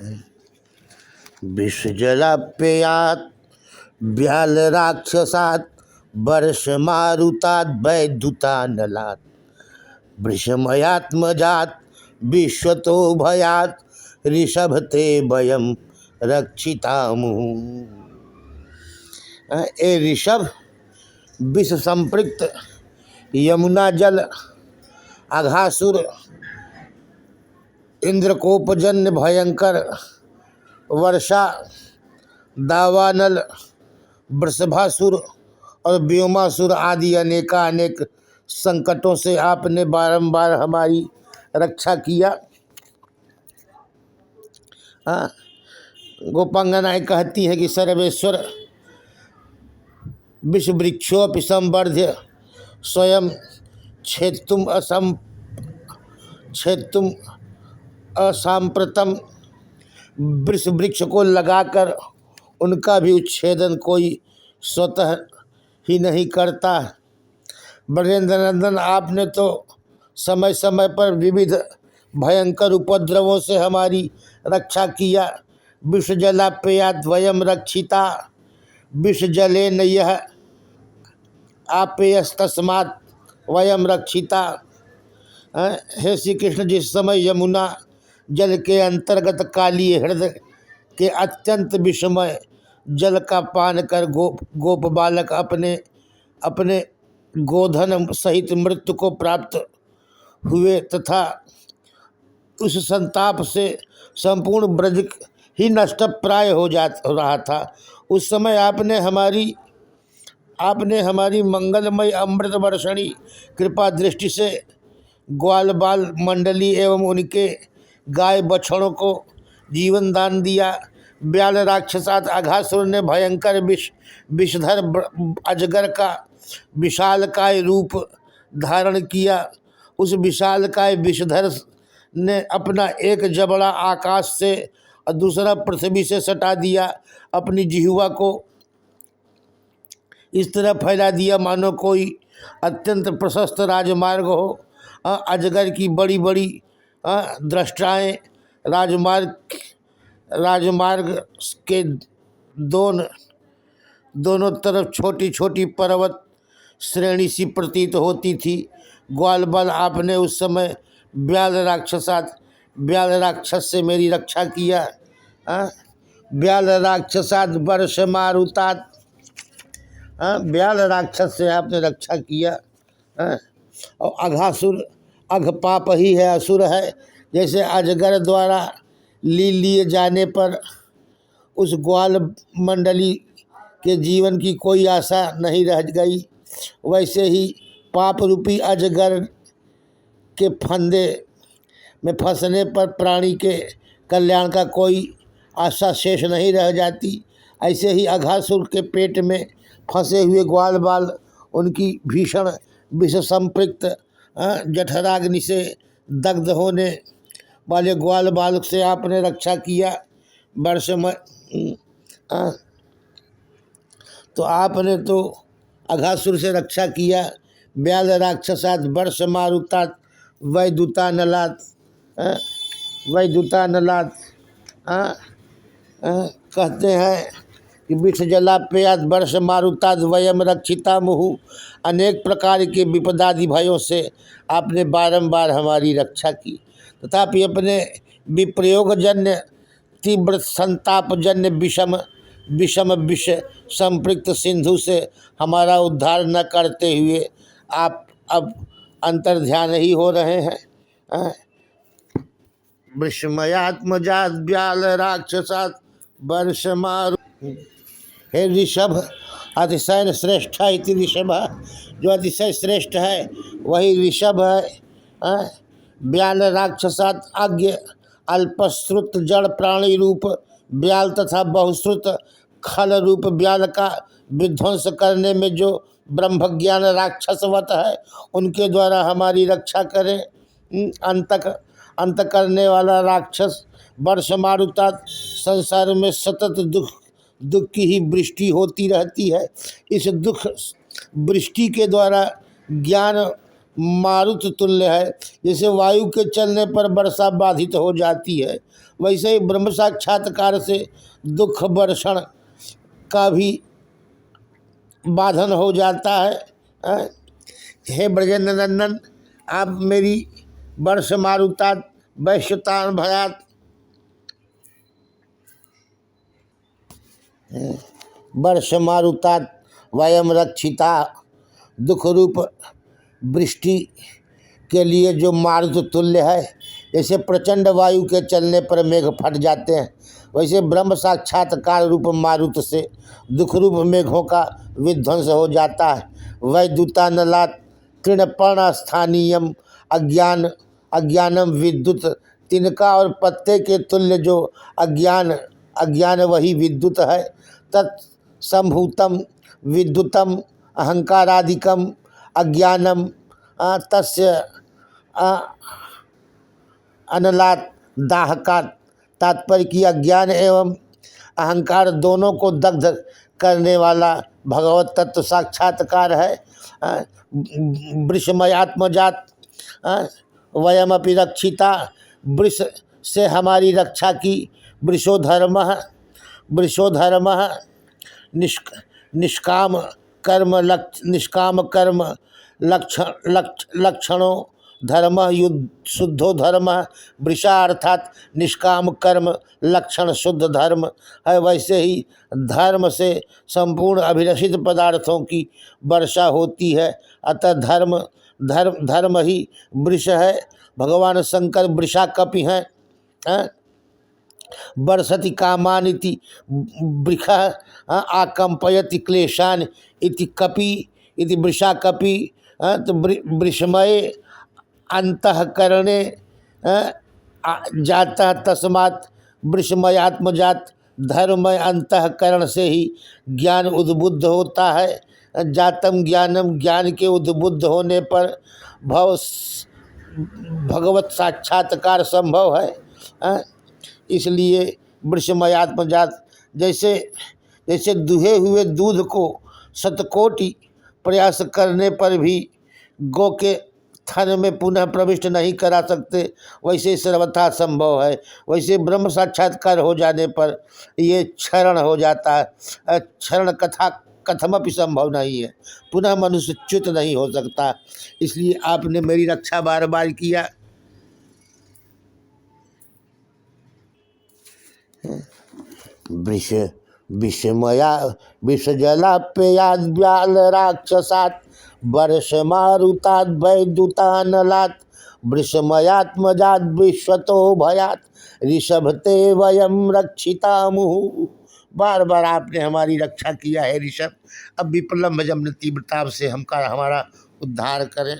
विष जलाप्ययात व्याल राक्षसात वर्ष मारुतात वैद्युतानलात वृषमयात्मजात विश्वतो भयात ऋषभते वयम रक्षितामुः। ए ऋषभ, विष संपृक्त यमुना जल अघासुर इंद्रकोपजन्य भयंकर वर्षा दावानल वृषभासुर और व्योमासुर आदि अनेक संकटों से आपने बारंबार हमारी रक्षा किया। गोपांगनाएं कहती है कि सर्वेश्वर विषवृक्षोपि संवर्ध्य स्वयं छेत्तुम असाम्प्रतम, वृष वृक्ष को लगाकर उनका भी उच्छेदन कोई स्वतः ही नहीं करता। ब्रजेंद्र नंदन, आपने तो समय समय पर विविध भयंकर उपद्रवों से हमारी रक्षा किया। विष जलाप्ययात वयम रक्षिता, विष जले न यह आपेयस्तस्मात् वयम रक्षिता। हे श्री कृष्ण, जिस समय यमुना जल के अंतर्गत काली हृदय के अत्यंत विषमय जल का पान कर गोप बालक अपने गोधन सहित मृत्यु को प्राप्त हुए तथा उस संताप से संपूर्ण ब्रज ही नष्ट प्राय हो रहा था, उस समय आपने हमारी मंगलमय अमृत वर्षणी कृपा दृष्टि से ग्वाल बाल मंडली एवं उनके गाय बछड़ों को जीवन दान दिया। व्याल राक्षसात अघासुर ने भयंकर विषधर अजगर का विशालकाय रूप धारण किया। उस विशालकाय विषधर ने अपना एक जबड़ा आकाश से और दूसरा पृथ्वी से सटा दिया। अपनी जिह्वा को इस तरह फैला दिया मानो कोई अत्यंत प्रशस्त राजमार्ग हो। अजगर की बड़ी बड़ी दृष्टाएँ राजमार्ग के दोनों तरफ छोटी छोटी पर्वत श्रेणी सी प्रतीत होती थी। ग्वाल बाल, आपने उस समय व्याल राक्षस से मेरी रक्षा किया। व्याल राक्षसात वर्ष मारुतात, व्याल राक्षस से आपने रक्षा किया। और अघासुर, अघ पाप ही है, असुर है। जैसे अजगर द्वारा लिए जाने पर उस ग्वाल मंडली के जीवन की कोई आशा नहीं रह गई, वैसे ही पाप रूपी अजगर के फंदे में फंसने पर प्राणी के कल्याण का कोई आशा शेष नहीं रह जाती। ऐसे ही अघासुर के पेट में फंसे हुए ग्वाल बाल उनकी भीषण विष संपृक्त जठराग्नि से दग्ध होने वाले ग्वाल बाल से आपने रक्षा किया। वर्ष में तो आपने तो अघासुर से रक्षा किया। व्याल राक्षसात वर्ष मारुतात वैद्युतानलात कहते हैं कि विष जलाप्ययात वर्ष मारुतात वयम रक्षिता मुहु। अनेक प्रकार के विपदादि भयों से आपने बारंबार हमारी रक्षा की, तथापि अपने विप्रयोगजन्य तीव्र संतापजन्य विषम विष संपृक्त सिंधु से हमारा उद्धार न करते हुए आप अब अंतर्ध्यान ही हो रहे हैं। विषमयात्मजात व्याल राक्षसात वर्ष मारु। हे ऋषभ, अतिशय श्रेष्ठ है इति ऋषभ, जो अतिशय श्रेष्ठ है वही ऋषभ है। व्याल राक्षसात आज्ञ अल्पश्रुत जड़ प्राणी रूप व्याल तथा बहुश्रुत खल रूप व्याल का विध्वंस करने में जो ब्रह्मज्ञान राक्षसवत है, उनके द्वारा हमारी रक्षा करें। अंत करने वाला राक्षस वर्ष मारुता संसार में सतत दुख की ही वृष्टि होती रहती है। इस दुख वृष्टि के द्वारा ज्ञान मारुत तुल्य है। जैसे वायु के चलने पर वर्षा बाधित हो जाती है, वैसे ही ब्रह्म साक्षात्कार से दुख वर्षण का भी बाधन हो जाता है। अ, हे ब्रजेंद्र नंदन, आप मेरी वर्ष मारुतात वैश्यतान भयात वर्ष मारुतात वयम रक्षिता, दुख रूप वृष्टि के लिए जो मारुत तुल्य है, जैसे प्रचंड वायु के चलने पर मेघ फट जाते हैं, वैसे ब्रह्म साक्षात्कार रूप मारुत से दुख रूप मेघों का विध्वंस हो जाता है। वैद्युतानलात् तृणपर्ण स्थानीयम अज्ञानम विद्युत, तिनका और पत्ते के तुल्य जो अज्ञान वही विद्युत है। तत्संभूतम विद्युतम अहंकारादिकम अज्ञानम तस्य अनलात दाहकात, तात्पर्य की अज्ञान एवं अहंकार दोनों को दग्ध करने वाला भगवत तत्व साक्षात्कार है। वृषमयात्मजात वयमपि रक्षिता, वृष से हमारी रक्षा की। वृषोधर्म निष्काम कर्म लक्षणों धर्म युद्ध शुद्धो धर्म, वृषा अर्थात निष्काम कर्म लक्षण शुद्ध धर्म है। वैसे ही धर्म से संपूर्ण अभिलषित पदार्थों की वर्षा होती है। अतः धर्म ही वृष है। भगवान शंकर वृषा कपि हैं। वर्षति कामानिति वृषः आकंपयति क्लेशान इति कपि इति वृषा कपि। तो वृषमय अंतःकरणे जाता, तस्मात् वृषमयात्मजात, धर्ममय अंतःकरण से ही ज्ञान उद्बुद्ध होता है। जातम ज्ञानम, ज्ञान के उद्बुद्ध होने पर भगवत साक्षात्कार संभव है। इसलिए वृषमयात्मजात, जैसे दुहे हुए दूध को शतकोटि प्रयास करने पर भी गौ के थन में पुनः प्रविष्ट नहीं करा सकते, वैसे सर्वथा संभव है। वैसे ब्रह्म साक्षात्कार हो जाने पर ये क्षरण हो जाता है। क्षरण कथमपि संभव नहीं है, पुनः मनुष्य च्युत नहीं हो सकता। इसलिए आपने मेरी रक्षा बार बार किया। विषजलाप्ययाद व्याल राक्षसात्, वर्ष मारुताद वैद्युतानलात्, वृषमयात्मजात विश्वतो भयात, ऋषभते वयम रक्षितामुहु। बार बार आपने हमारी रक्षा किया है ऋषभ। अब विप्रलम्भ जमन तीव्रता से हमारा उद्धार करें।